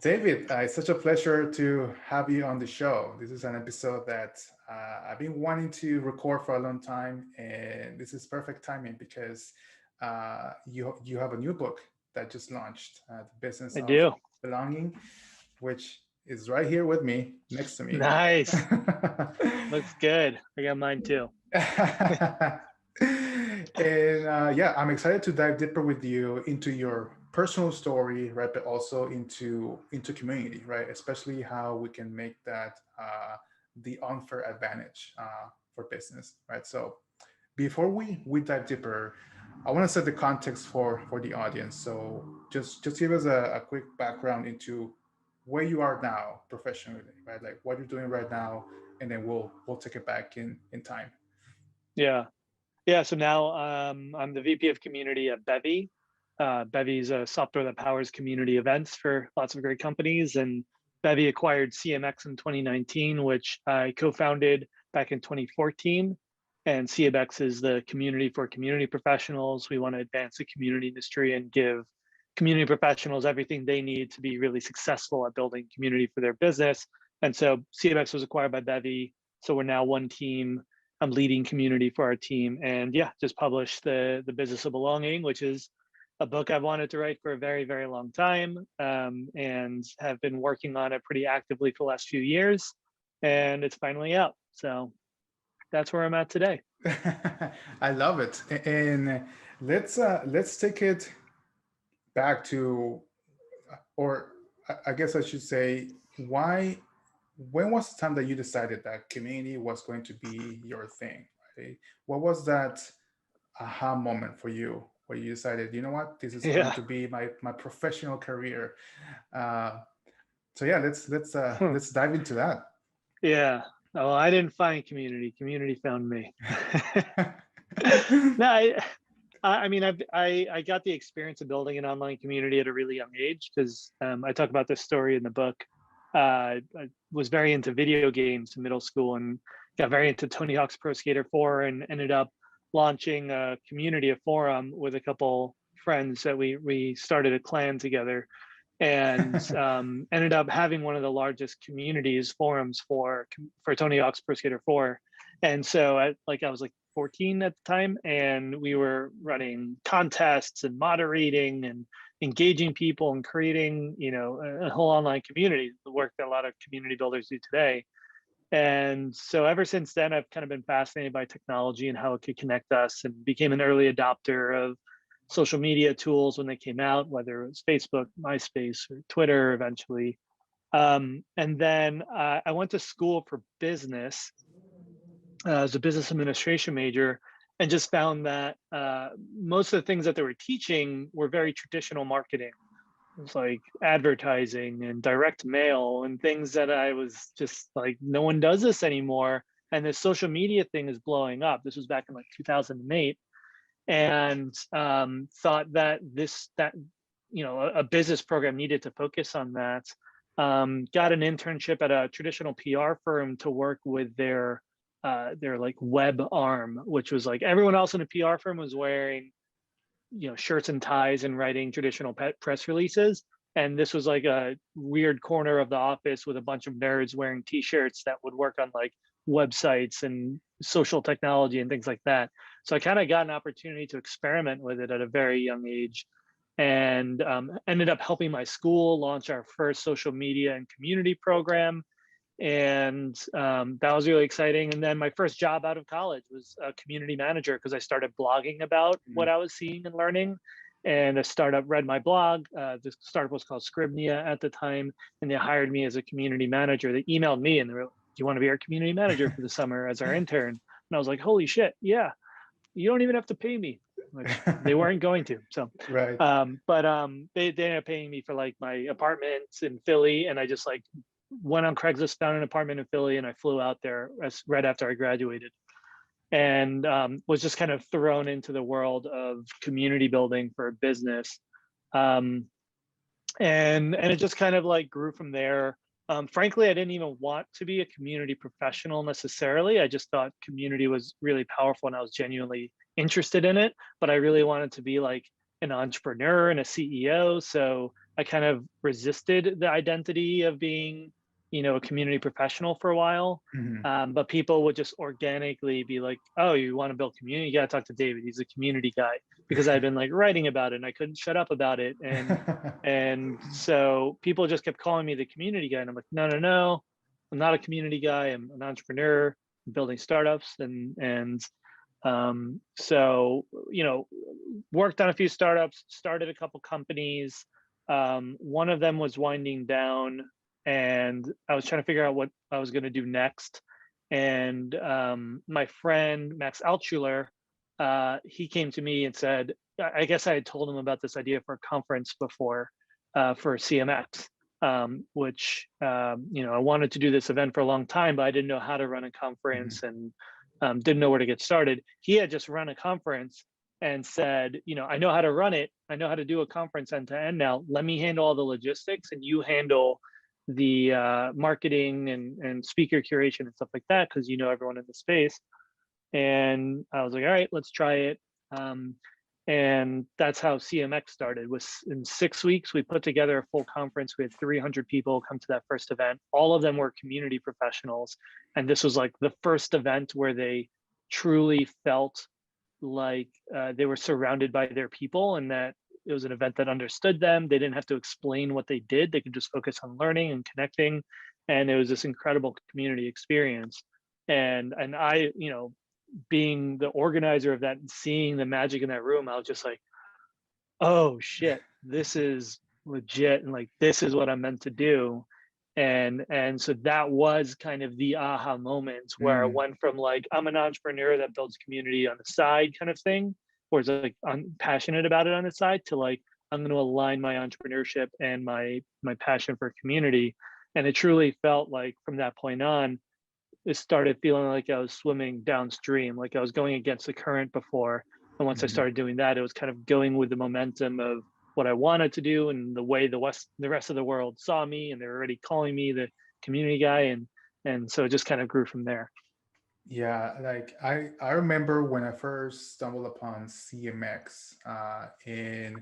David, it's such a pleasure to have you on the show. This is an episode that I've been wanting to record for a long time, and this is perfect timing because you have a new book that just launched, The Business I of do. Belonging, which is right here with me, next to me. Nice. Looks good. I got mine too. And yeah, I'm excited to dive deeper with you into your personal story, right? But also into community, right? Especially how we can make that the unfair advantage for business, right? So before we dive deeper, I want to set the context for the audience. So just give us a quick background into where you are now professionally, right? Like what you're doing right now, and then we'll take it back in time. Yeah. Yeah. So now I'm the VP of community at Bevy. Bevy is a software that powers community events for lots of great companies. And Bevy acquired CMX in 2019, which I co-founded back in 2014. And CMX is the community for community professionals. We want to advance the community industry and give community professionals everything they need to be really successful at building community for their business. And so CMX was acquired by Bevy. So we're now one team. I'm leading community for our team, and yeah, just published the Business of Belonging, which is a book I've wanted to write for a very, very long time, and have been working on it pretty actively for the last few years, and it's finally out. So that's where I'm at today. I love it. And let's take it back to, or I guess I should say, why when was the time that you decided that community was going to be your thing, right? What was that aha moment for you where you decided, you know what, this is going Yeah. to be my professional career? Uh, so yeah, let's dive into that. Yeah. Well, I didn't find community. Community found me. No, I mean, I got the experience of building an online community at a really young age because I talk about this story in the book. I was very into video games in middle school and got very into Tony Hawk's Pro Skater 4 and ended up launching a community, a forum with a couple friends that we started a clan together and ended up having one of the largest communities forums for Tony Hawk's Pro Skater 4. And so I was like 14 at the time, and we were running contests and moderating and engaging people and creating, a whole online community, the work that a lot of community builders do today. And so ever since then, I've kind of been fascinated by technology and how it could connect us, and became an early adopter of social media tools when they came out, whether it was Facebook, MySpace, or Twitter eventually. And then I went to school for business as a business administration major, and just found that most of the things that they were teaching were very traditional marketing. It was like advertising and direct mail and things that I was just like, no one does this anymore. And this social media thing is blowing up. This was back in like 2008, and thought that a business program needed to focus on that. Got an internship at a traditional PR firm to work with their like web arm, which was like everyone else in a PR firm was wearing shirts and ties and writing traditional press releases, and this was like a weird corner of the office with a bunch of nerds wearing t-shirts that would work on like websites and social technology and things like that. So I kind of got an opportunity to experiment with it at a very young age, and ended up helping my school launch our first social media and community program. And that was really exciting. And then my first job out of college was a community manager, because I started blogging about what I was seeing and learning. And a startup read my blog. The startup was called Scribnia at the time, and they hired me as a community manager. They emailed me and they were like, "Do you want to be our community manager for the summer as our intern?" And I was like, "Holy shit, yeah! You don't even have to pay me," which they weren't going to. So, Right. they ended up paying me for like my apartments in Philly, and I just like went on Craigslist, found an apartment in Philly, and I flew out there right after I graduated, and was just kind of thrown into the world of community building for business. Um, and it just kind of like grew from there. Frankly, I didn't even want to be a community professional necessarily. I just thought community was really powerful and I was genuinely interested in it, but I really wanted to be like an entrepreneur and a CEO. So I kind of resisted the identity of being, a community professional for a while. Hmm. But people would just organically be like, "Oh, you want to build community? You got to talk to David. He's a community guy." Because I'd been like writing about it and I couldn't shut up about it. And so people just kept calling me the community guy. And I'm like, no, no, no, I'm not a community guy. I'm an entrepreneur. I'm building startups. So, worked on a few startups, started a couple companies. One of them was winding down, and I was trying to figure out what I was going to do next. And my friend Max Altschuler, he came to me and said, I guess I had told him about this idea for a conference before, for CMX, which I wanted to do this event for a long time, but I didn't know how to run a conference and didn't know where to get started. He had just run a conference and said, I know how to run it. I know how to do a conference end to end now. Let me handle all the logistics and you handle the marketing and speaker curation and stuff like that, because you know everyone in the space. And I was like, all right, let's try it. Um, and that's how CMX started. Was in 6 weeks, we put together a full conference. We had 300 people come to that first event. All of them were community professionals. And this was like the first event where they truly felt like they were surrounded by their people and that it was an event that understood them. They didn't have to explain what they did. They could just focus on learning and connecting. And it was this incredible community experience. And I, being the organizer of that and seeing the magic in that room, I was just like, oh shit, this is legit, and like this is what I'm meant to do. And so that was kind of the aha moments where I Mm. went from like I'm an entrepreneur that builds community on the side kind of thing, or is like I'm passionate about it on the side, to like I'm going to align my entrepreneurship and my passion for community. And it truly felt like from that point on, it started feeling like I was swimming downstream, like I was going against the current before. And once I Mhm. started doing that, it was kind of going with the momentum of what I wanted to do and the way the rest of the world saw me, and they were already calling me the community guy, and so it just kind of grew from there. Yeah, like I remember when I first stumbled upon CMX, and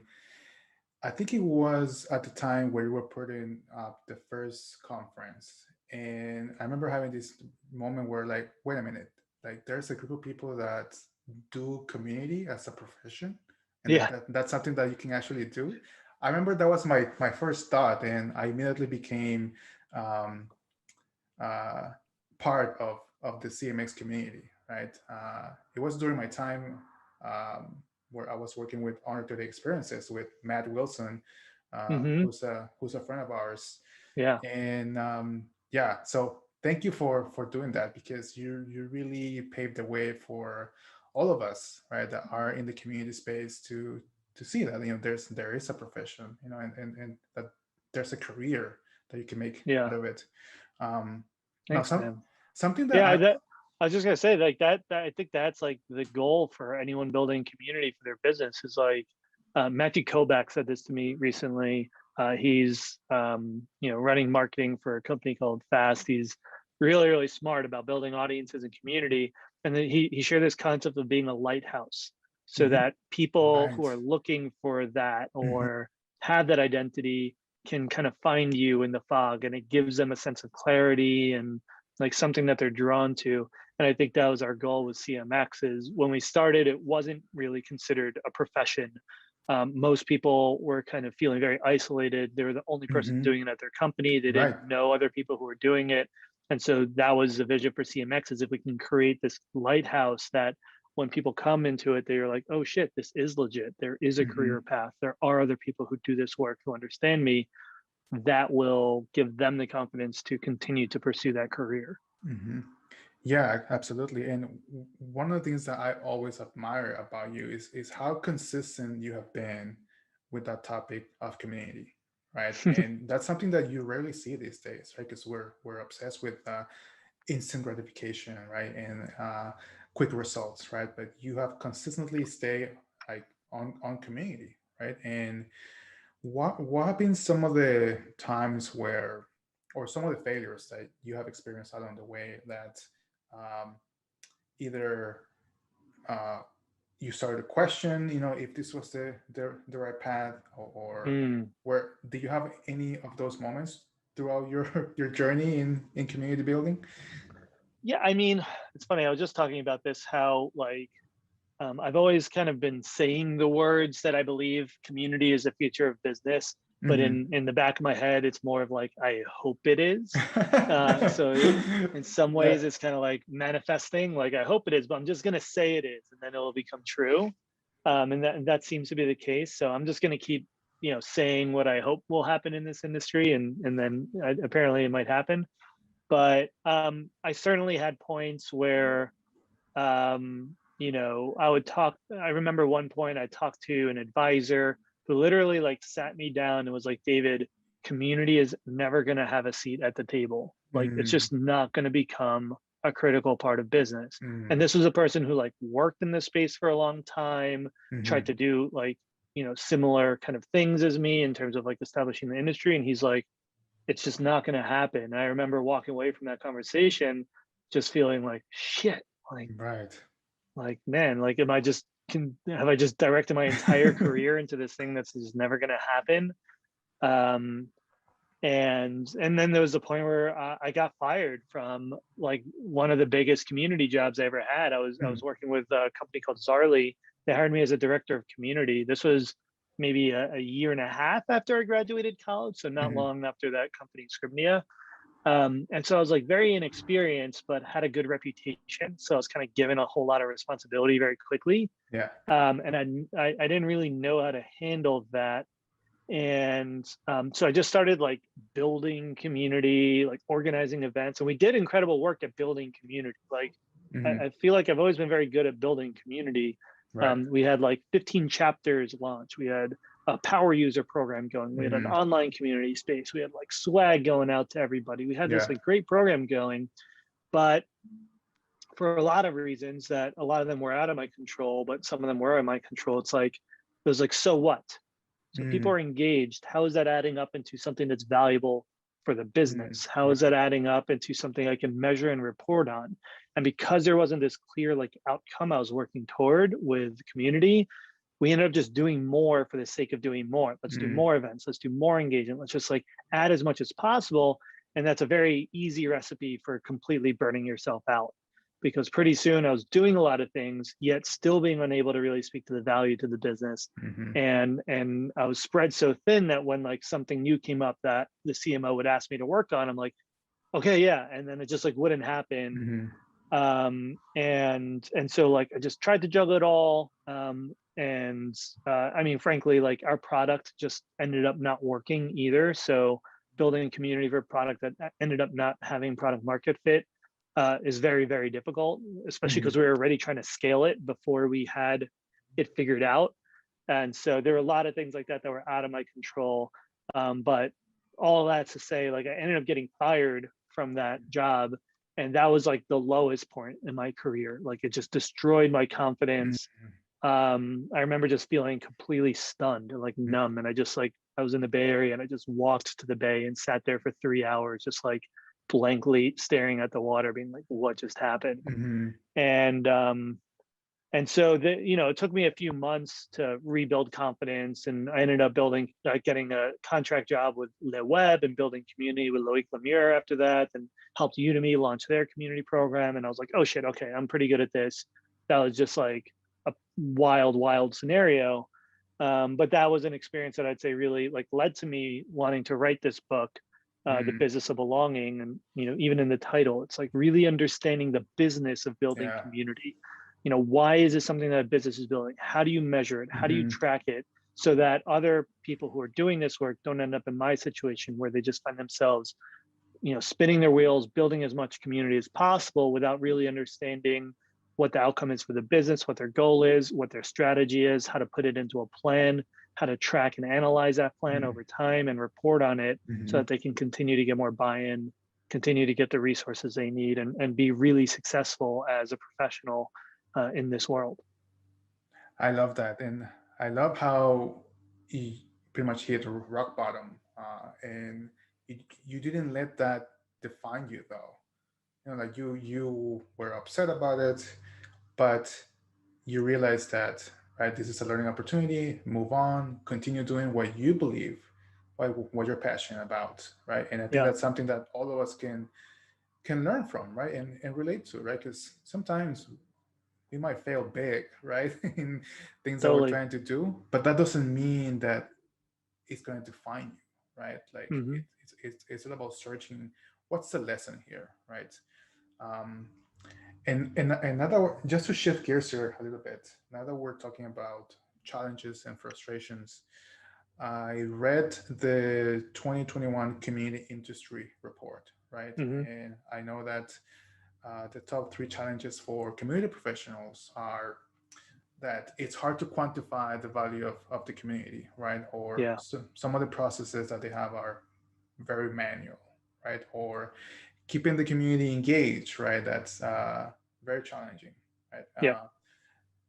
I think it was at the time where we were putting up the first conference, and I remember having this moment where, like, wait a minute, like there's a group of people that do community as a profession, and Yeah, that's something that you can actually do. I remember that was my first thought, and I immediately became um, uh, part of the CMX community. Right, it was during my time um, where I was working with Honor to the Experiences with Matt Wilson, hmm, who's a friend of ours, yeah, and yeah. So thank you for doing that, because you really paved the way for all of us, right, that are in the community space to see that there is a profession, and that there's a career that you can make out yeah. of it. Um, now, Thanks, man. something that Yeah, I that I was just gonna say like that I think that's like the goal for anyone building community for their business is like Matthew Kovac said this to me recently. He's running marketing for a company called Fast. He's really, really smart about building audiences and community. And then he shared this concept of being a lighthouse, so Mhm. that people who Right. are looking for that Mhm. or have that identity can kind of find you in the fog, and it gives them a sense of clarity and like something that they're drawn to. And I think that was our goal with CMX. Is when we started, it wasn't really considered a profession. Most people were kind of feeling very isolated. They were the only person Mhm. doing it at their company. They Right. didn't know other people who were doing it. And so that was the vision for CMX, is if we can create this lighthouse that when people come into it, they're like, oh shit, this is legit. There is a career Mhm. path. There are other people who do this work who understand me. That will give them the confidence to continue to pursue that career. Mhm. Yeah, absolutely. And one of the things that I always admire about you is how consistent you have been with that topic of community, right? And that's something that you rarely see these days, right? Because we're obsessed with instant gratification, right, and quick results, right? But you have consistently stayed like on community, right? And what have been some of the times where, or some of the failures that you have experienced along the way that um, either uh, you started to question, if this was the right path, or Mm. where do you have any of those moments throughout your your journey in community building? Yeah, I mean, it's funny. I was just talking about this, how like I've always kind of been saying the words that I believe community is the future of business, but Hmm. in the back of my head, it's more of like I hope it is. So in some Yeah. ways, it's kind of like manifesting, like I hope it is, but I'm just gonna say it is, and then it'll become true. And that seems to be the case. So I'm just gonna keep, saying what I hope will happen in this industry, and then apparently it might happen. But I certainly had points where I remember one point I talked to an advisor who literally like sat me down and was like, David, community is never going to have a seat at the table. Like it's Mm, just not going to become a critical part of business. And mm, this was a person who like worked in this space for a long time, tried mhm, to do like, similar kind of things as me in terms of like establishing the industry. And he's like, it's just not going to happen. And I remember walking away from that conversation just feeling like shit, like right. man, like am I just can have I just directed my entire career into this thing that's just never going to happen? um and then there was a point where I got fired from like one of the biggest community jobs I ever had. I was Mm, working with a company called Zarly. They hired me as a director of community. This was maybe a year and a half after I graduated college, so not mhm, long after that company Scribnia. And so I was like very inexperienced, but had a good reputation. So I was kind of given a whole lot of responsibility very quickly. yeah. And I didn't really know how to handle that. And so I just started like building community, like organizing events. And we did incredible work at building community. Like Mhm, I feel like I've always been very good at building community. right. We had like 15 chapters launched. We had a power user program going. We had an Mhm, online community space. We had like swag going out to everybody. We had this yeah. like great program going, but for a lot of reasons that a lot of them were out of my control, but some of them were in my control. It's like it was like, so what? So people Mm, are engaged. How is that adding up into something that's valuable for the mm, business? How is that right. adding up into something I can measure and report on? And because there wasn't this clear like outcome I was working toward with the community, we ended up just doing more for the sake of doing more. Let's do Mm, more events. Let's do more engagement. Let's just like add as much as possible. And that's a very easy recipe for completely burning yourself out. Because pretty soon I was doing a lot of things, yet still being unable to really speak to the value to the business. mhm, And I was spread so thin that when like something new came up that the CMO would ask me to work on, I'm like, okay, yeah. And then it just like wouldn't happen. mhm, And so like I just tried to juggle it all. And I mean, frankly, like our product just ended up not working either. So building a community for a product that ended up not having product market fit is very, very difficult, especially mhm, because we were already trying to scale it before we had it figured out. And so there were a lot of things like that that were out of my control. But all that to say, like I ended up getting fired from that job, and that was like the lowest point in my career. Like it just destroyed my mhm, confidence. I remember just feeling completely stunned and like mhm, numb. And I just like I was in the Bay Area and I just walked to the bay and sat there for 3 hours, just like blankly staring at the water, being like, what just happened? mhm, And so it took me a few months to rebuild confidence, and I ended up getting a contract job with Le Web and building community with Loic Lemire after that, and helped Udemy launch their community program. And I was like, oh shit, okay, I'm pretty good at this. That was just like a wild, wild scenario. But that was an experience that I'd say really like led to me wanting to write this book, The mm, Business of Belonging. And, even in the title, it's like really understanding the business of building yeah. community. Why is this something that a business is building? How do you measure it? How do you Mhm, track it so that other people who are doing this work don't end up in my situation where they just find themselves, spinning their wheels, building as much community as possible without really understanding what the outcome is for the business, what their goal is, what their strategy is, how to put it into a plan, how to track and analyze that plan mhm, over time and report on it so mhm. that they can continue to get more buy-in, continue to get the resources they need, and be really successful as a professional in this world. I love that, and I love how he pretty much hit rock bottom, and you didn't let that define you, though. Like you were upset about it, but you realize that, right, this is a learning opportunity, move on, continue doing what you believe, what you're passionate about, right? And I think Yeah, that's something that all of us can learn from, right? And relate to, right? Because sometimes we might fail big, right? In things that we're totally. trying to do, but that doesn't mean that it's going to define you, right? Like Hmm. it's all about searching what's the lesson here, right? Um, and another, just to shift gears here a little bit, now that we're talking about challenges and frustrations, I read the 2021 Community Industry Report, right? Hmm. And I know that the top three challenges for community professionals are that it's hard to quantify the value of the community, right? Or Yeah, some of the processes that they have are very manual, right? Or keeping the community engaged, right? That's very challenging, right? yeah,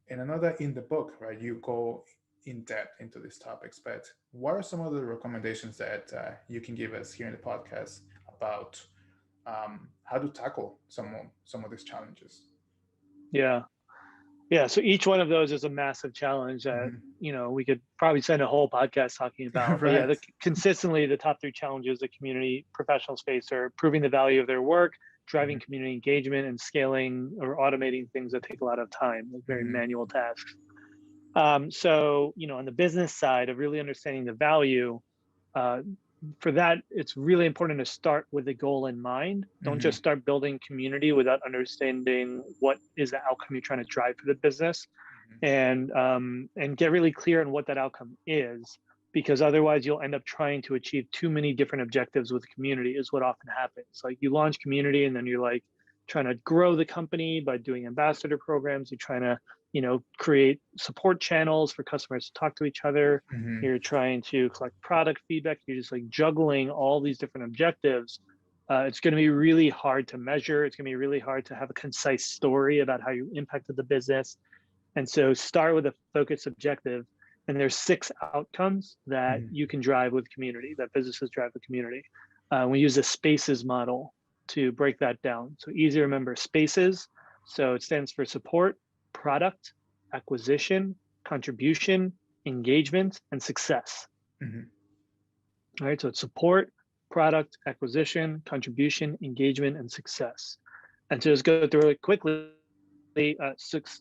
And another in the book, right? You go in depth into these topics, but what are some of the recommendations that you can give us here in the podcast about how to tackle some of these challenges? yeah. Yeah, so each one of those is a massive challenge that, Hmm. we could probably spend a whole podcast talking about. But yeah, Right. consistently the top three challenges the community professionals face are proving the value of their work, driving Hmm. community engagement, and scaling or automating things that take a lot of time, like very Hmm. manual tasks. So, on the business side of really understanding the value, uh, for that, it's really important to start with the goal in mind. Don't Hmm. just start building community without understanding what is the outcome you're trying to drive for the business, and get really clear on what that outcome is, because otherwise you'll end up trying to achieve too many different objectives with community is what often happens. Like you launch community and then you're like trying to grow the company by doing ambassador programs. You're trying to create support channels for customers to talk to each other. Hmm. You're trying to collect product feedback. You're just like juggling all these different objectives. It's going to be really hard to measure. It's going to be really hard to have a concise story about how you impacted the business. And so start with a focused objective. And there's 6 outcomes that Hmm. you can drive with community, that businesses drive with community. We use a spaces model to break that down. So easy to remember spaces. So it stands for support, product, acquisition, contribution, engagement, and success. Hmm. All right. So it's support, product, acquisition, contribution, engagement, and success. And to just go through it quickly,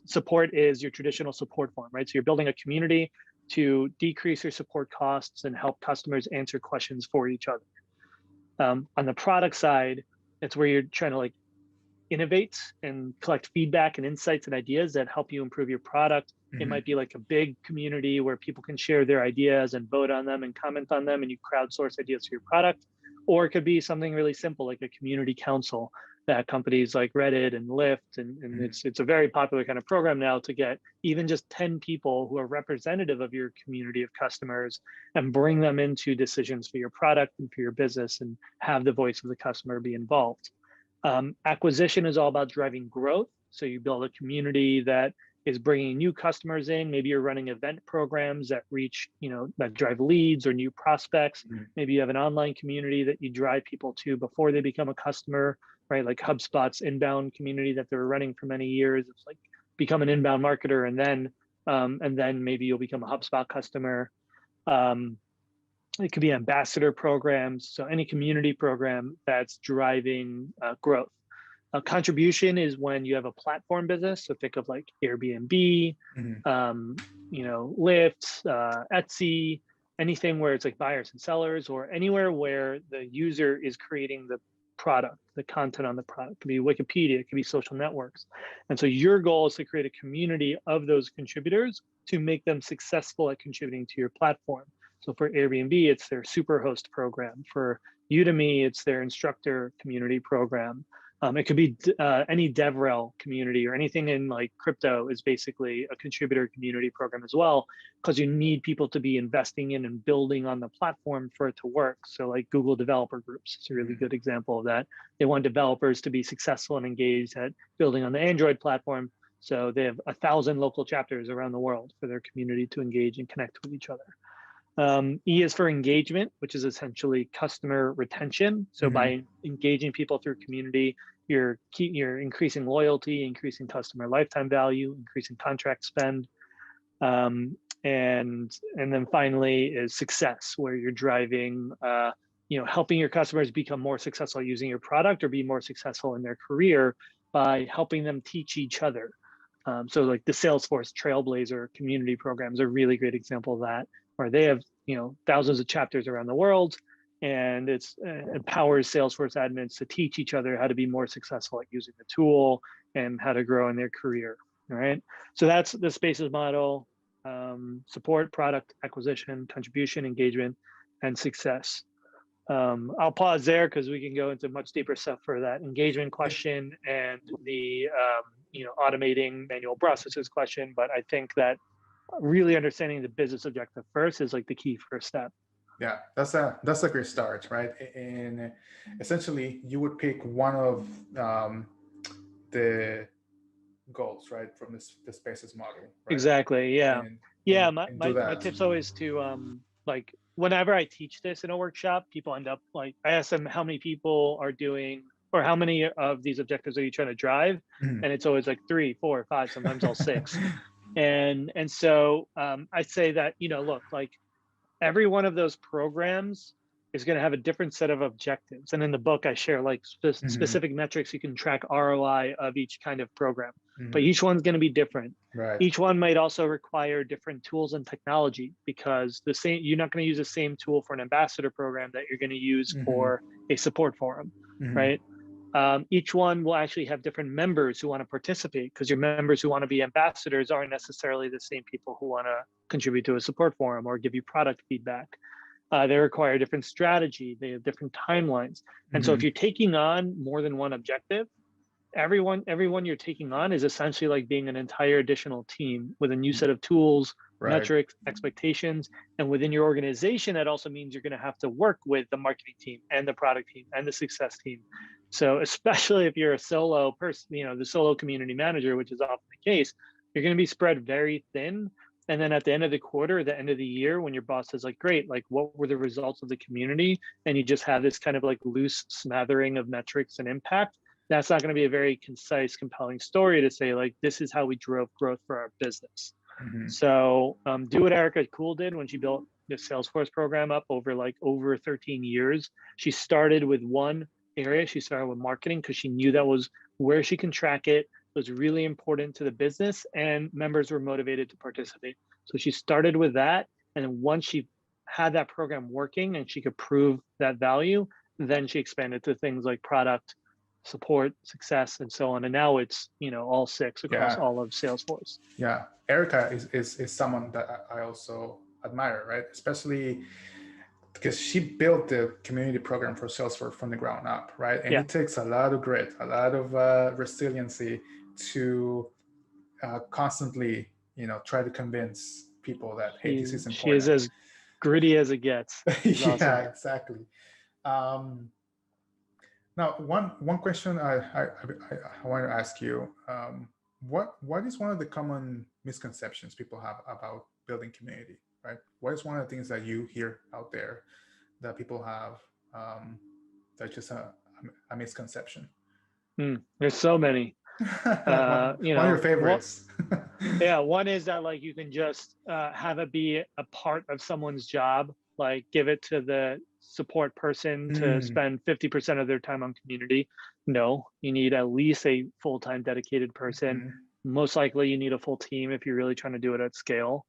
support is your traditional support form, right? So you're building a community to decrease your support costs and help customers answer questions for each other. On the product side, it's where you're trying to like innovate and collect feedback and insights and ideas that help you improve your product. It Hmm. might be like a big community where people can share their ideas and vote on them and comment on them, and you crowdsource ideas for your product. Or it could be something really simple like a community council that companies like Reddit and Lyft, and Hmm. it's a very popular kind of program now to get even just 10 people who are representative of your community of customers and bring them into decisions for your product and for your business and have the voice of the customer be involved. Acquisition is all about driving growth. So you build a community that is bringing new customers in. Maybe you're running event programs that reach, that drive leads or new prospects. Hmm. Maybe you have an online community that you drive people to before they become a customer, right? Like HubSpot's inbound community that they're running for many years. It's like become an inbound marketer, and then maybe you'll become a HubSpot customer. Um, it could be ambassador programs, so any community program that's driving growth. A contribution is when you have a platform business. So think of like Airbnb, Hmm. Lyft, Etsy, anything where it's like buyers and sellers, or anywhere where the user is creating the product, the content on the product. It could be Wikipedia, it could be social networks. And so your goal is to create a community of those contributors to make them successful at contributing to your platform. So for Airbnb, it's their Superhost program. For Udemy, it's their instructor community program. It could be any DevRel community or anything in like crypto is basically a contributor community program as well, because you need people to be investing in and building on the platform for it to work. So like Google developer groups is a really Hmm. good example of that. They want developers to be successful and engaged at building on the Android platform. So they have 1,000 local chapters around the world for their community to engage and connect with each other. E is for engagement, which is essentially customer retention. So Hmm. by engaging people through community, you're increasing loyalty, increasing customer lifetime value, increasing contract spend. And then finally is success, where you're driving, helping your customers become more successful using your product or be more successful in their career by helping them teach each other. So like the Salesforce Trailblazer community programs are a really great example of that, where they have, thousands of chapters around the world, and it's empowers Salesforce admins to teach each other how to be more successful at using the tool and how to grow in their career. All right. So that's the Spaces model: support, product, acquisition, contribution, engagement, and success. I'll pause there because we can go into much deeper stuff for that engagement question and the automating manual processes question. But I think that really understanding the business objective first is like the key first step. Yeah, that's a great start, right? And essentially, you would pick one of the goals, right, from the Spaces model, right? Exactly. Yeah. And My tip's always to like whenever I teach this in a workshop, people end up like, I ask them how many people are doing, or how many of these objectives are you trying to drive? Mhm. And it's always like 3, 4, 5, sometimes all 6. And so I say that, look, like every one of those programs is going to have a different set of objectives. And in the book, I share like specific metrics you can track ROI of each kind of program, but each one's going to be different. Right. Each one might also require different tools and technology, because you're not going to use the same tool for an ambassador program that you're going to use for a support forum, right? Each one will actually have different members who want to participate, because your members who want to be ambassadors aren't necessarily the same people who want to contribute to a support forum or give you product feedback. They require different strategy. They have different timelines. And so if you're taking on more than one objective, everyone you're taking on is essentially like being an entire additional team with a new set of tools, Right. metrics, expectations. And within your organization, that also means you're going to have to work with the marketing team and the product team and the success team. So especially if you're a solo person, the solo community manager, which is often the case, you're going to be spread very thin. And then at the end of the quarter, the end of the year, when your boss is like, great, like what were the results of the community? And you just have this kind of like loose smattering of metrics and impact. That's not going to be a very concise, compelling story to say, like, this is how we drove growth for our business. So do what Erica Cool did when she built the Salesforce program up over 13 years. She started with one area. She started with marketing because she knew that was where she can track it. It was really important to the business, and members were motivated to participate. So she started with that. And then once she had that program working and she could prove that value, then she expanded to things like product, support, success, and so on. And now it's, all 6 across all of Salesforce. Yeah. Erica is someone that I also admire, right? Especially because she built the community program for Salesforce from the ground up, right? And it takes a lot of grit, a lot of resiliency to constantly, try to convince people that, hey, this is important. She is as gritty as it gets. Yeah, awesome. Exactly. Now, one question I want to ask you: what is one of the common misconceptions people have about building community? Right? What is one of the things that you hear out there that people have that's just a misconception? There's so many. One of your favorites. One is that like you can just have it be a part of someone's job, like give it to the support person to spend 50% of their time on community. No, you need at least a full-time dedicated person. Most likely you need a full team if you're really trying to do it at scale.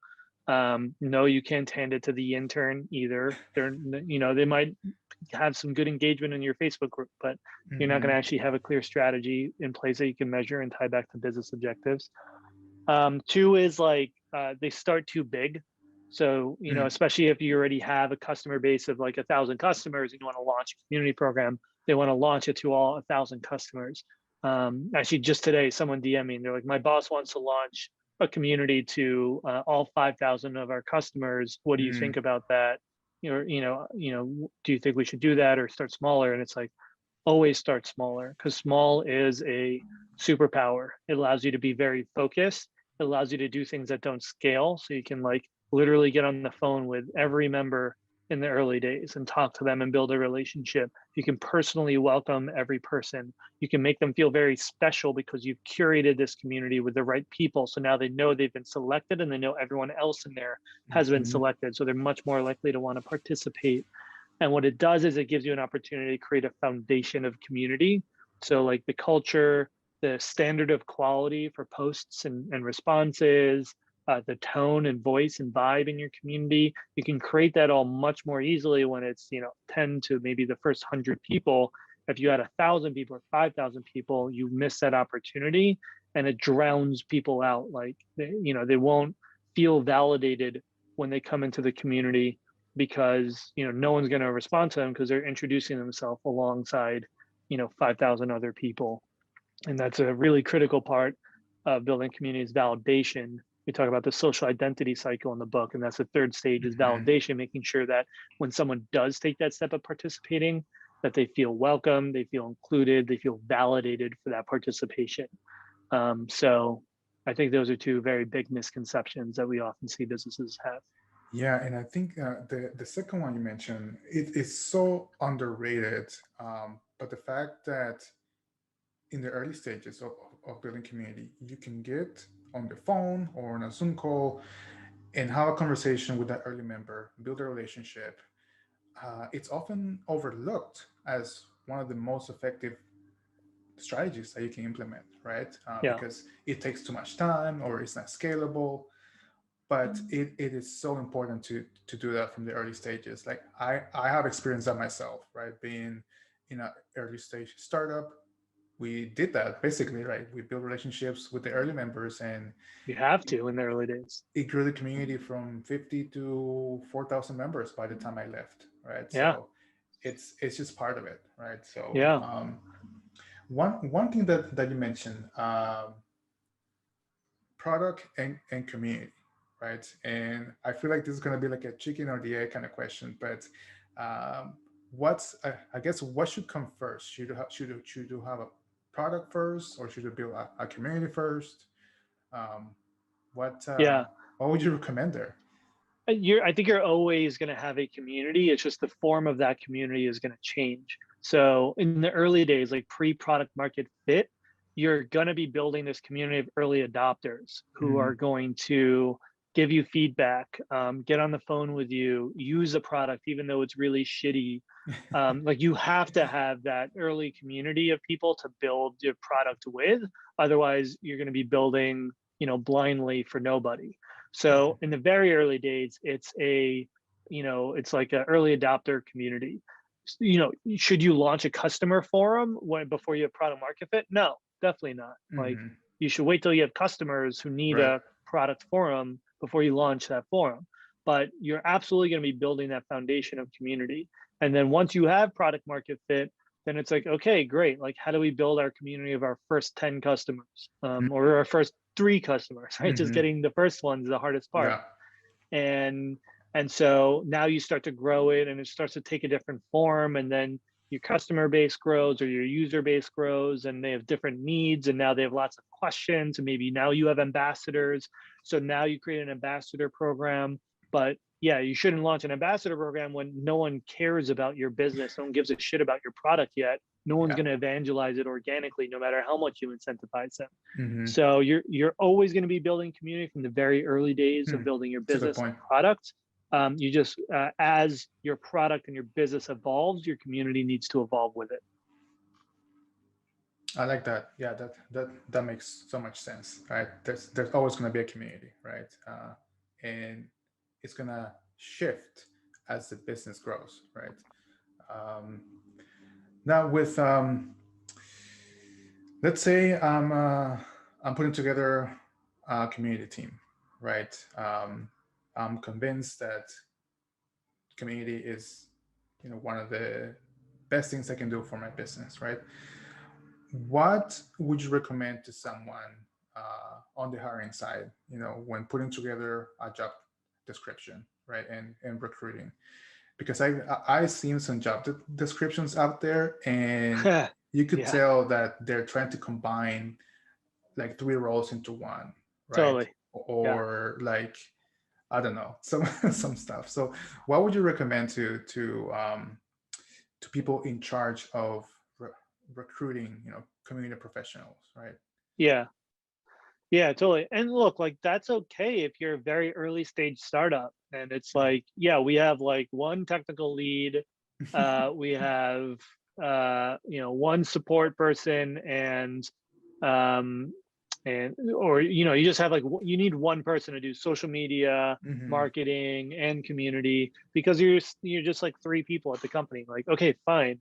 No, you can't hand it to the intern either. They might have some good engagement in your Facebook group, but you're not going to actually have a clear strategy in place that you can measure and tie back to business objectives. 2 is like they start too big. So, especially if you already have a customer base of like 1,000 customers and you want to launch a community program, they want to launch it to all 1,000 customers. Actually, just today, someone DM'd me and they're like, my boss wants to launch a community to all 5,000 of our customers. What do you think about that? Do you think we should do that or start smaller? And it's like, always start smaller, because small is a superpower. It allows you to be very focused. It allows you to do things that don't scale. So you can like literally get on the phone with every member in the early days and talk to them and build a relationship. You can personally welcome every person. You can make them feel very special because you've curated this community with the right people. So now they know they've been selected and they know everyone else in there has been Mhm. selected. So they're much more likely to want to participate. And what it does is it gives you an opportunity to create a foundation of community. So, like the culture, the standard of quality for posts and responses, the tone and voice and vibe in your community, you can create that all much more easily when it's, 10 to maybe the first 100 people. If you had 1,000 people or 5,000 people, you miss that opportunity and it drowns people out. Like, they won't feel validated when they come into the community because no one's going to respond to them because they're introducing themselves alongside 5,000 other people. And that's a really critical part of building communities. Validation, we talk about the social identity cycle in the book, and that's the third stage, is Mhm. validation, making sure that when someone does take that step of participating, that they feel welcome, they feel included, they feel validated for that participation. So I think those are two very big misconceptions that we often see businesses have. Yeah, and I think the second one you mentioned, it is so underrated. But the fact that in the early stages of building community, you can get on the phone or on a Zoom call and have a conversation with that early member, build a relationship. It's often overlooked as one of the most effective strategies that you can implement, right? Yeah. Because it takes too much time or it's not scalable. But it is so important to do that from the early stages. Like I have experienced that myself, right? Being in an early stage startup, we did that basically, right? We built relationships with the early members, and You have to in the early days. it grew the community from 50 to 4,000 members by the time I left, right? Yeah. So it's just part of it, right? So Yeah. one thing that you mentioned, product and community, right? And I feel like this is going to be like a chicken or the egg kind of question, but what's I guess what should come first? Should you have a product first, or should you build a community first? Um, what uh, Yeah. what would you recommend there? I think you're always going to have a community. It's just the form of that community is going to change. So in the early days, like pre-product market fit, you're going to be building this community of early adopters who Mm-hmm. are going to give you feedback, get on the phone with you, use the product even though it's really shitty. Like you have to have that early community of people to build your product with. Otherwise, you're going to be building, blindly for nobody. So in the very early days, it's like an early adopter community. Should you launch a customer forum before you have product market fit? No, definitely not. Like Mm-hmm. you should wait till you have customers who need Right. a product forum before you launch that forum. But you're absolutely going to be building that foundation of community. And then once you have product market fit, then it's like, okay, great. Like, how do we build our community of our first 10 customers, or our first 3 customers, right? Just Mm-hmm. getting the first one is the hardest part. Yeah. And so now you start to grow it and it starts to take a different form. And then your customer base grows or your user base grows and they have different needs. And now they have lots of questions. And maybe now you have ambassadors. So now you create an ambassador program. But yeah, you shouldn't launch an ambassador program when no one cares about your business. No one gives a shit about your product yet. No one's Yeah. going to evangelize it organically, no matter how much you incentivize them. Mm-hmm. So you're always going to be building community from the very early days of Hmm. building your It's a good business and point. product. You just as your product and your business evolves, your community needs to evolve with it. I like that. Yeah, that makes so much sense, right? There's always going to be a community, right? And it's going to shift as the business grows, right? Um, Now, with let's say I'm putting together a community team, right? I'm convinced that community is, one of the best things I can do for my business, right? What would you recommend to someone on the hiring side, when putting together a job description, right, and recruiting? Because I've seen some job descriptions out there, and you could Yeah, tell that they're trying to combine like 3 roles into one, right? totally. Yeah, Or like I don't know, some some stuff. So what would you recommend to people in charge of recruiting, community professionals, right? Yeah. Yeah, totally. And look, like that's okay if you're a very early stage startup and it's like, yeah, we have like one technical lead, we have one support person um or you just have like you need one person to do social media, Hmm. marketing and community because you're just like three people at the company. Like, okay, fine.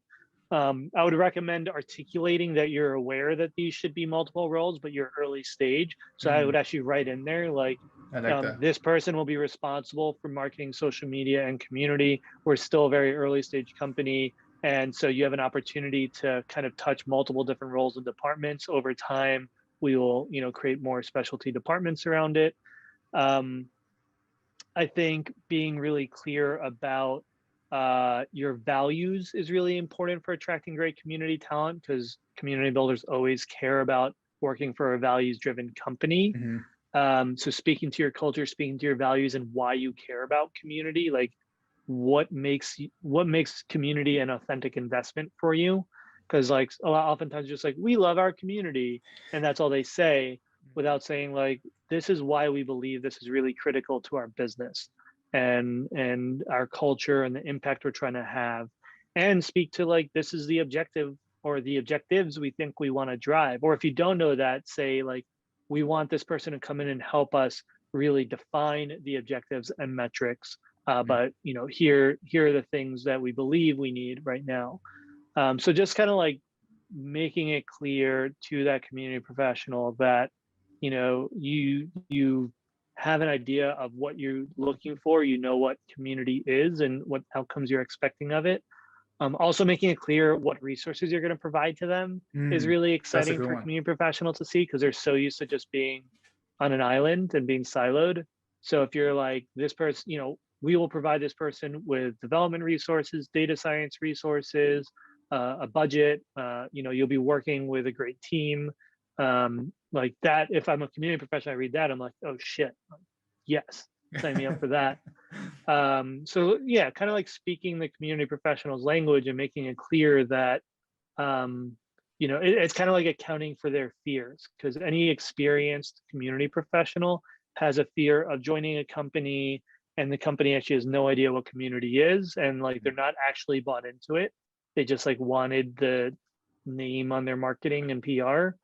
I would recommend articulating that you're aware that these should be multiple roles, but you're early stage. So I Hmm. would actually write in there like, I like that. this person will be responsible for marketing, social media, and community. We're still a very early stage company. And so you have an opportunity to kind of touch multiple different roles and departments over time. We will, create more specialty departments around it. Um, I think being really clear about your values is really important for attracting great community talent because community builders always care about working for a values driven company. Hmm. So speaking to your culture, speaking to your values and why you care about community, like what makes community an authentic investment for you? Because like oftentimes just like we love our community and that's all they say without saying like this is why we believe this is really critical to our business and our culture and the impact we're trying to have and speak to like this is the objective or the objectives we think we want to drive or if you don't know that say like we want this person to come in and help us really define the objectives and metrics but here are the things that we believe we need right now. So just kind of like making it clear to that community professional that you have an idea of what you're looking for. You know what community is and what outcomes you're expecting of it. Also making it clear what resources you're going to provide to them is Mm, really that's a exciting good for a one. community professional to see because they're so used to just being on an island and being siloed. So if you're like this person, we will provide this person with development resources, data science resources, a budget. You'll be working with a great team. Like that, if I'm a community professional, I read that, I'm like, oh shit, yes, sign me up for that. So yeah, kind of like speaking the community professionals language and making it clear that it's kind of like accounting for their fears because any experienced community professional has a fear of joining a company and the company actually has no idea what community is and like they're not actually bought into it. They just like wanted the name on their marketing and PR.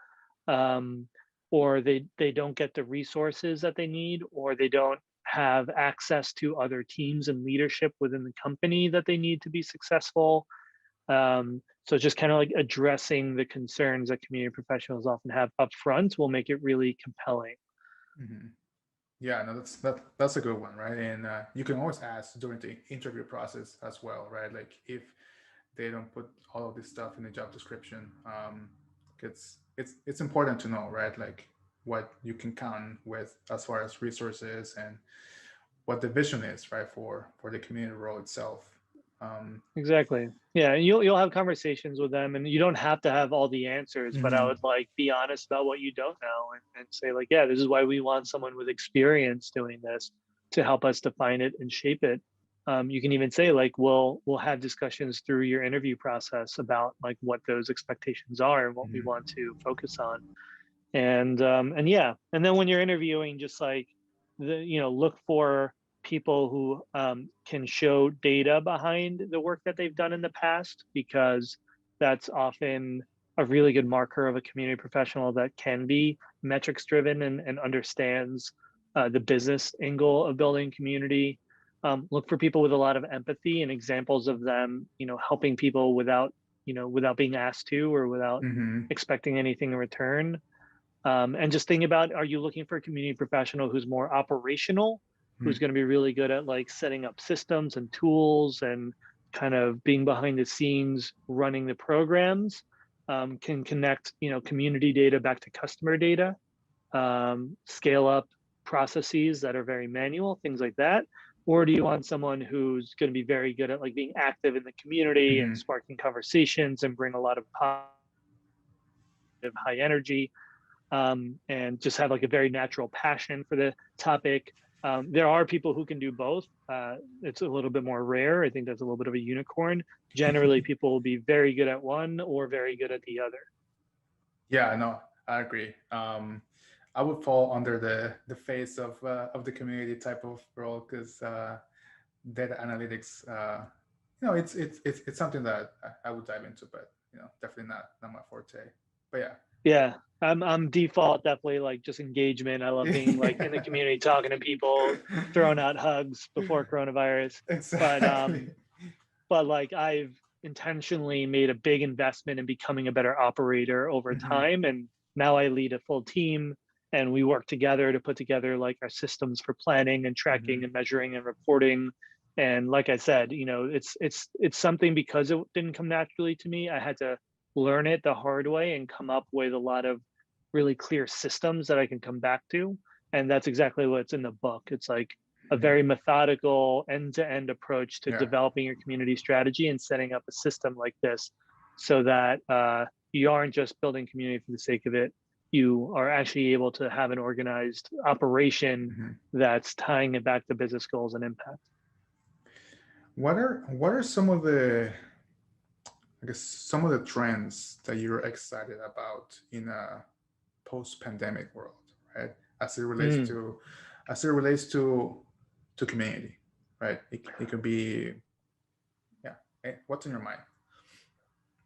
Um, or they don't get the resources that they need or they don't have access to other teams and leadership within the company that they need to be successful. So just kind of like addressing the concerns that community professionals often have up front will make it really compelling. Hmm. Yeah, no, that's a good one, right? And you can always ask during the interview process as well, right? Like if they don't put all of this stuff in the job description, it's important to know, right? Like what you can count with as far as resources and what the vision is, right, for the community role itself. Um, Exactly. Yeah, and you'll have conversations with them, and you don't have to have all the answers. But I mhm. would like be honest about what you don't know, and say like, yeah, this is why we want someone with experience doing this to help us define it and shape it. You can even say like, we'll have discussions through your interview process about like what those expectations are and what we Mhm. want to focus on. And yeah, and then when you're interviewing, just like look for people who can show data behind the work that they've done in the past because that's often a really good marker of a community professional that can be metrics driven and understands the business angle of building community. Look for people with a lot of empathy and examples of them helping people without being asked to or without Mhm. expecting anything in return. And just think about, are you looking for a community professional who's more operational, who's Mhm. going to be really good at like setting up systems and tools and kind of being behind the scenes, running the programs, can connect, community data back to customer data, scale up processes that are very manual, things like that? Or do you want someone who's going to be very good at like being active in the community and Mhm. sparking conversations and bring a lot of positive, high energy and just have like a very natural passion for the topic. There are people who can do both. It's a little bit more rare. I think that's a little bit of a unicorn. Generally, people will be very good at one or very good at the other. Yeah, no, I agree. I would fall under the face of the community type of role because data analytics, it's something that I would dive into, but definitely not my forte. But yeah. Yeah, I'm default definitely like just engagement. I love being like in the Yeah. community, talking to people, throwing out hugs before coronavirus. But Exactly. but like I've intentionally made a big investment in becoming a better operator over Hmm. time, and now I lead a full team, and we work together to put together like our systems for planning and tracking Hmm. and measuring and reporting. And like I said, it's something because it didn't come naturally to me. I had to learn it the hard way and come up with a lot of really clear systems that I can come back to. And that's exactly what's in the book. It's like a Hmm. very methodical end-to-end approach to Yeah. developing your community strategy and setting up a system like this so that you aren't just building community for the sake of it. You are actually able to have an organized operation Hmm. that's tying it back to business goals and impact. What are some of the, I guess, some of the trends that you're excited about in a post-pandemic world, right? As it relates Mm. to as it relates to community, right? It could be, yeah. What's in your mind?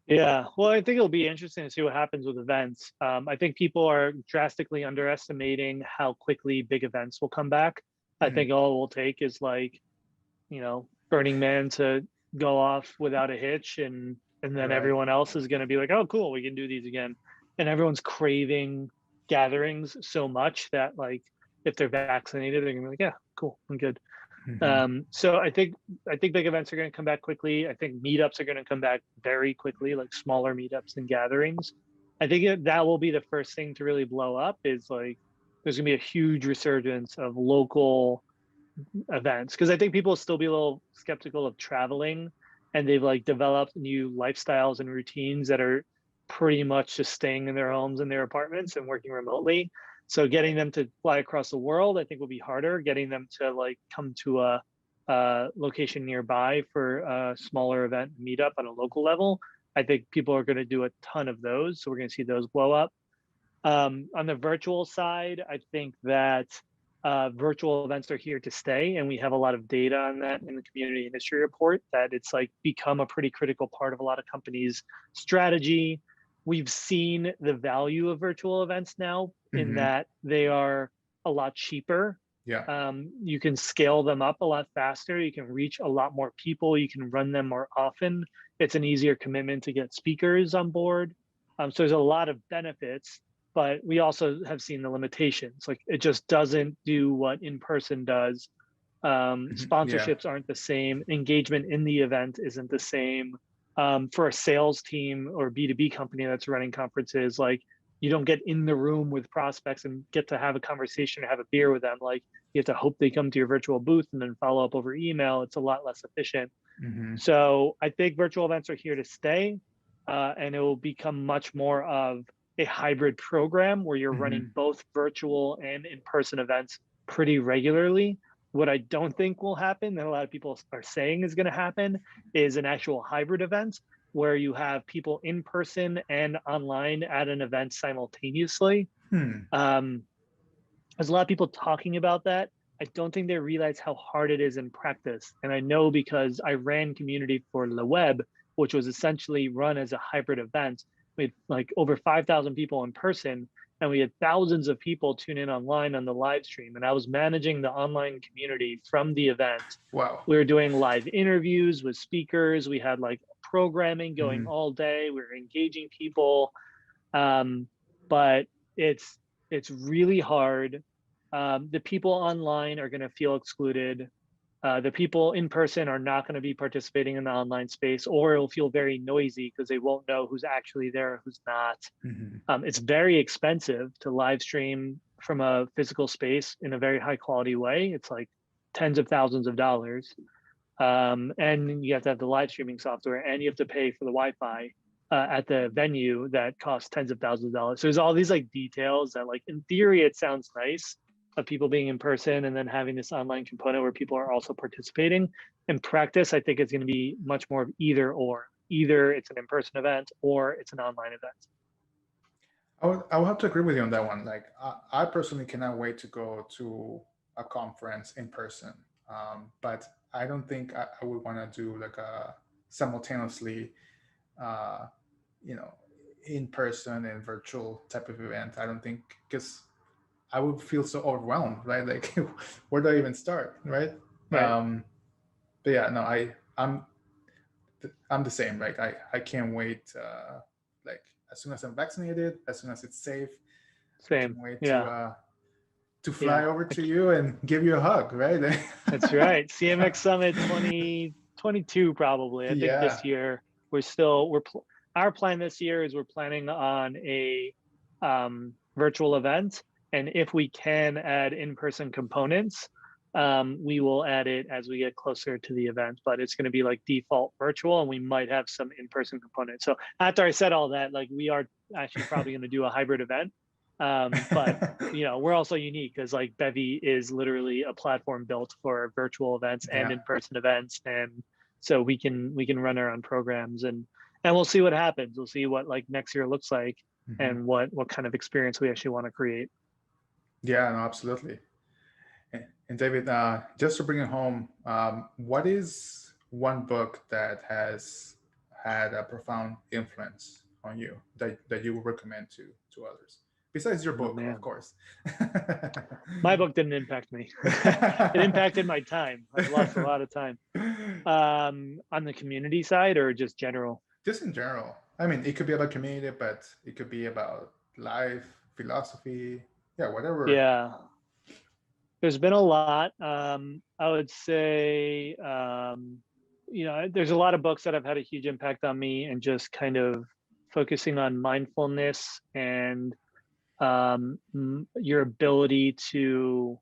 Yeah, well, I think it'll be interesting to see what happens with events. I think people are drastically underestimating how quickly big events will come back. I Hmm. think all it will take is like, Burning Man to go off without a hitch, and then Right. everyone else is going to be like, oh, cool, we can do these again. And everyone's craving gatherings so much that like if they're vaccinated, they're gonna be like, yeah, cool, I'm good. Hmm. So I think big events are going to come back quickly. I think meetups are going to come back very quickly, like smaller meetups and gatherings. I think that will be the first thing to really blow up. Is like there's going to be a huge resurgence of local events because I think people will still be a little skeptical of traveling, and they've like developed new lifestyles and routines that are pretty much just staying in their homes and their apartments and working remotely. So getting them to fly across the world, I think, will be harder. Getting them to like come to a location nearby for a smaller event meetup on a local level, I think people are going to do a ton of those. So we're going to see those blow up. On the virtual side, I think that virtual events are here to stay, and we have a lot of data on that in the community industry report. That it's like become a pretty critical part of a lot of companies' strategy. We've seen the value of virtual events now in Hmm. that they are a lot cheaper. Yeah. You can scale them up a lot faster. You can reach a lot more people. You can run them more often. It's an easier commitment to get speakers on board. So there's a lot of benefits, but we also have seen the limitations. Like it just doesn't do what in person does. Hmm. Yeah. Sponsorships aren't the same. Engagement in the event isn't the same. For a sales team or B2B company that's running conferences, like you don't get in the room with prospects and get to have a conversation or have a beer with them. Like you have to hope they come to your virtual booth and then follow up over email. It's a lot less efficient. Hmm. So I think virtual events are here to stay, and it will become much more of a hybrid program where you're Hmm. running both virtual and in-person events pretty regularly. What I don't think will happen, that a lot of people are saying is going to happen, is an actual hybrid event where you have people in person and online at an event simultaneously. Hmm. Um, there's a lot of people talking about that. I don't think they realize how hard it is in practice. And I know because I ran community for Le Web, which was essentially run as a hybrid event. We had like over 5,000 people in person, and we had thousands of people tune in online on the live stream. And I was managing the online community from the event. Wow. We were doing live interviews with speakers. We had like programming going Hmm. all day. We were engaging people. Um, but it's it's really hard. The people online are going to feel excluded. The people in person are not going to be participating in the online space, or it'll feel very noisy because they won't know who's actually there, who's not. Hmm. It's very expensive to live stream from a physical space in a very high quality way. It's like tens of thousands of dollars, and you have to have the live streaming software, and you have to pay for the Wi-Fi at the venue that costs tens of thousands of dollars. So there's all these like details that, like in theory, it sounds nice, of people being in person and then having this online component where people are also participating. In practice, I think it's going to be much more of either or. Either it's an in-person event or it's an online event. I would have to agree with you on that one. Like, I personally cannot wait to go to a conference in person. But I don't think I would want to do like a simultaneously, uh, you know, in person and virtual type of event. I don't think, because I would feel so overwhelmed, right? Like, where do I even start, right? Right. But yeah, no, I'm the same. Like, I can't wait. Like, as soon as I'm vaccinated, as soon as it's safe, I Same. can't wait Yeah. to fly Yeah. over to you and give you a hug, right? That's right. CMX Summit 2022 probably. I think Yeah. this year our plan this year is we're planning on a virtual event, and if we can add in-person components, we will add it as we get closer to the event. But it's going to be like default virtual, and we might have some in-person components. So after I said all that, like we are actually probably going to do a hybrid event. But we're also unique because like Bevy is literally a platform built for virtual events and Yeah. in-person events, and so we can run our own programs, and we'll see what happens. We'll see what like next year looks like, Hmm. and what kind of experience we actually want to create. Yeah, no, absolutely. And David, just to bring it home, what is one book that has had a profound influence on you that you would recommend to others? Besides your Oh book, of man, course. my book didn't impact me. It impacted my time. I've lost a lot of time. On the community side or just general? Just in general. I mean, it could be about community, but it could be about life, philosophy, yeah, whatever. Yeah, there's been a lot. I would say, there's a lot of books that have had a huge impact on me, and just kind of focusing on mindfulness and your ability to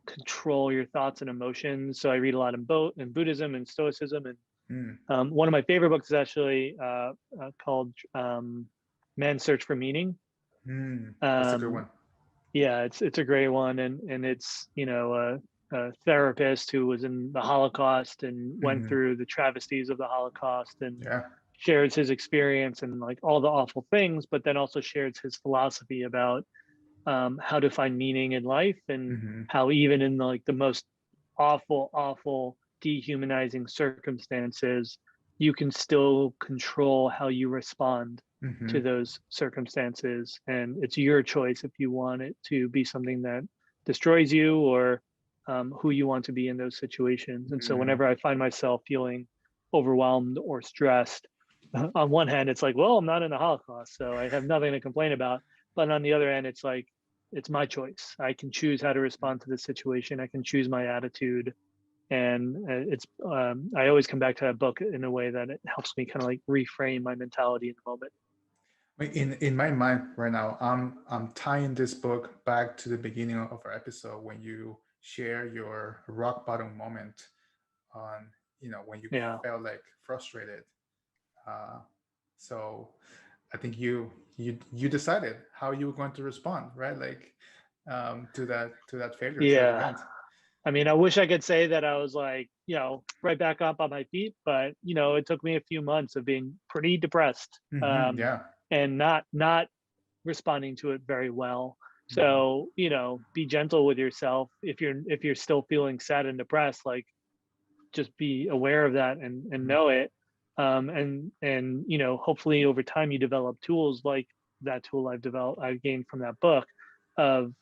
control your thoughts and emotions. So I read a lot in Buddhism and Stoicism, and Mm, one of my favorite books is actually called Man's Search for Meaning. that's a good Um, one. yeah, it's a great one, and it's a therapist who was in the Holocaust and went Hmm. through the travesties of the Holocaust, and Yeah. shares his experience and like all the awful things, but then also shares his philosophy about how to find meaning in life, and Hmm. how even in the most awful, dehumanizing circumstances, you can still control how you respond to Hmm. those circumstances. And it's your choice if you want it to be something that destroys you, or who you want to be in those situations. And so Hmm. whenever I find myself feeling overwhelmed or stressed, on one hand, it's like, well, I'm not in the Holocaust, so I have nothing to complain about. But on the other end, it's like, it's my choice. I can choose how to respond to the situation. I can choose my attitude. And I always come back to that book in a way that it helps me kind of like reframe my mentality in the moment. In my mind right now, I'm tying this book back to the beginning of our episode when you share your rock bottom moment on, when you Yeah. felt like frustrated. Uh, so I think you decided how you were going to respond, right? Like, to that failure, to that Yeah. event. I mean, I wish I could say that I was like, right back up on my feet, but it took me a few months of being pretty depressed, Yeah. and not responding to it very well. Hmm. So, be gentle with yourself. If you're still feeling sad and depressed, like, just be aware of that, and Hmm. know it. And hopefully over time you develop tools like that tool I gained from that book, of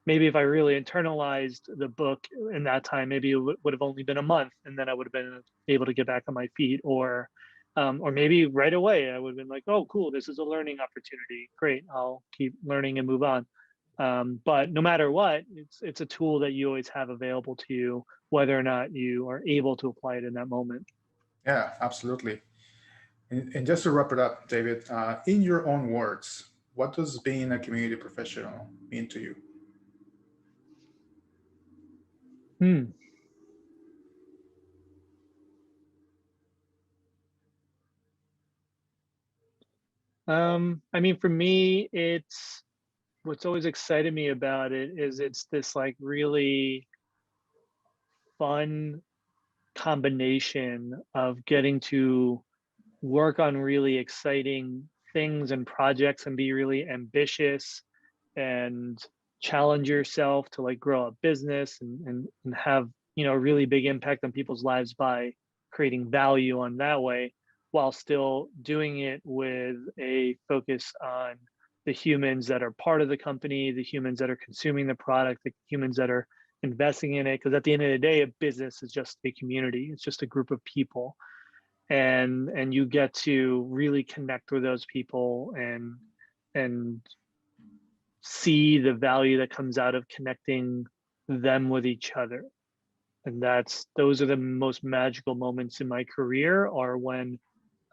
maybe if I really internalized the book in that time, maybe it would have only been a month, and then I would have been able to get back on my feet. Or maybe right away I would have been like, oh cool, this is a learning opportunity, great, I'll keep learning and move on. But no matter what, it's a tool that you always have available to you, whether or not you are able to apply it in that moment. Yeah, absolutely. And just to wrap it up, David, in your own words, what does being a community professional mean to you? Hmm. I mean, for me, it's what's always excited me about it is it's this like really fun combination of getting to work on really exciting things and projects and be really ambitious and challenge yourself to like grow a business and have, you know, a really big impact on people's lives by creating value on that way, while still doing it with a focus on the humans that are part of the company, the humans that are consuming the product, the humans that are investing in it. Because at the end of the day, a business is just a community. It's just a group of people, and you get to really connect with those people and see the value that comes out of connecting them with each other. And those are the most magical moments in my career, are when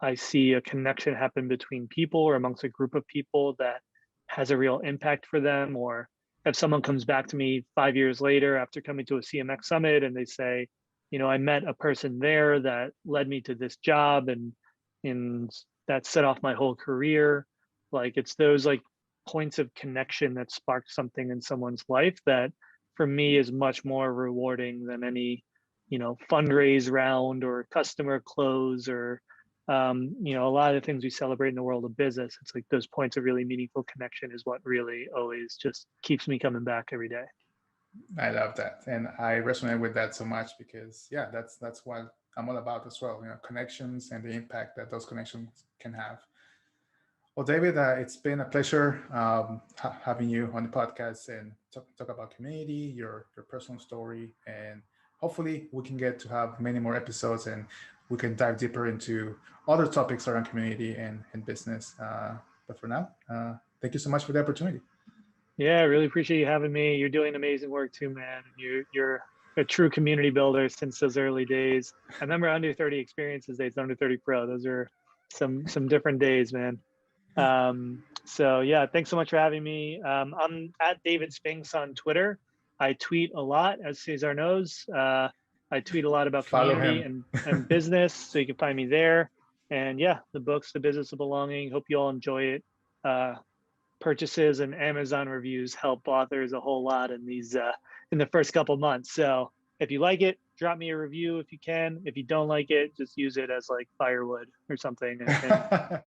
I see a connection happen between people or amongst a group of people that has a real impact for them. Or if someone comes back to me 5 years later after coming to a CMX Summit and they say, you know, I met a person there that led me to this job and that set off my whole career. Like it's those like points of connection that spark something in someone's life that for me is much more rewarding than any, you know, fundraise round or customer close or you know, a lot of the things we celebrate in the world of business. It's like those points of really meaningful connection is what really always just keeps me coming back every day. I love that, and I resonate with that so much because yeah, that's what I'm all about as well. You know, connections and the impact that those connections can have. Well, David, it's been a pleasure having you on the podcast and talk about community, your personal story, and hopefully we can get to have many more episodes and we can dive deeper into other topics around community and business. But for now, thank you so much for the opportunity. Yeah, I really appreciate you having me. You're doing amazing work too, man. You're a true community builder since those early days. I remember under 30 experiences days, under 30 pro. Those are some different days, man. So yeah, thanks so much for having me. I'm at David Spinks on Twitter. I tweet a lot, as Cesar knows. I tweet a lot about Follow community him. and business, so you can find me there. And yeah, the book's The Business of Belonging. Hope you all enjoy it. Purchases and Amazon reviews help authors a whole lot in these in the first couple months. So if you like it, drop me a review if you can. If you don't like it, just use it as like firewood or something, and